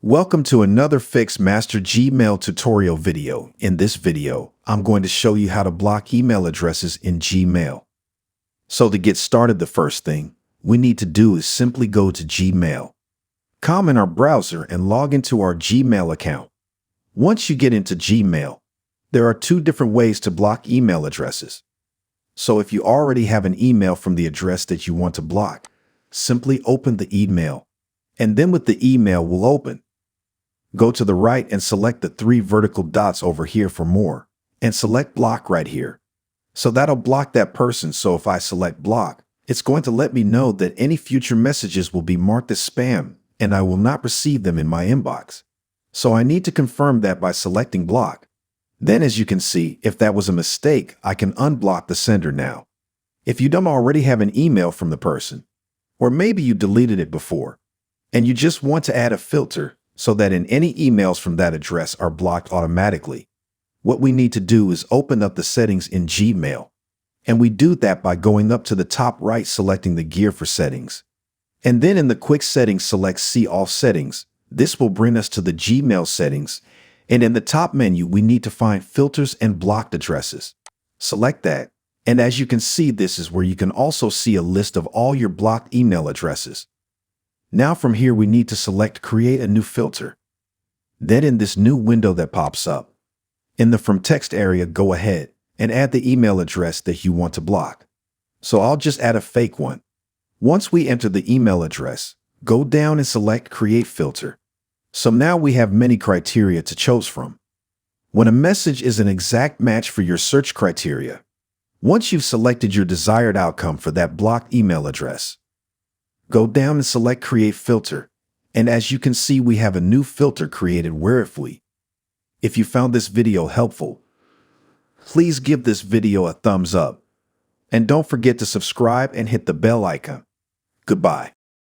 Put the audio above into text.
Welcome to another Fix Master Gmail tutorial video. In this video, I'm going to show you how to block email addresses in Gmail. So to get started, the first thing we need to do is simply go to Gmail. Come in our browser and log into our Gmail account. Once you get into Gmail, there are two different ways to block email addresses. So if you already have an email from the address that you want to block, simply open the email, and then with the email will open. Go to the right and select the three vertical dots over here for more, and select block right here. So that'll block that person. So if I select block, it's going to let me know that any future messages will be marked as spam and I will not receive them in my inbox. So I need to confirm that by selecting block. Then as you can see, if that was a mistake, I can unblock the sender now. If you don't already have an email from the person, or maybe you deleted it before, and you just want to add a filter, so that in any emails from that address are blocked automatically, what we need to do is open up the settings in Gmail. And we do that by going up to the top right, selecting the gear for settings. And then in the quick settings, select See All Settings. This will bring us to the Gmail settings. And in the top menu, we need to find Filters and Blocked Addresses. Select that. And as you can see, this is where you can also see a list of all your blocked email addresses. Now from here, we need to select Create a New Filter. Then in this new window that pops up, in the From Text area, go ahead and add the email address that you want to block. So I'll just add a fake one. Once we enter the email address, go down and select Create Filter. So now we have many criteria to choose from. When a message is an exact match for your search criteria, once you've selected your desired outcome for that blocked email address, go down and select Create Filter, and as you can see, we have a new filter created where if you found this video helpful, please give this video a thumbs up, and don't forget to subscribe and hit the bell icon. Goodbye.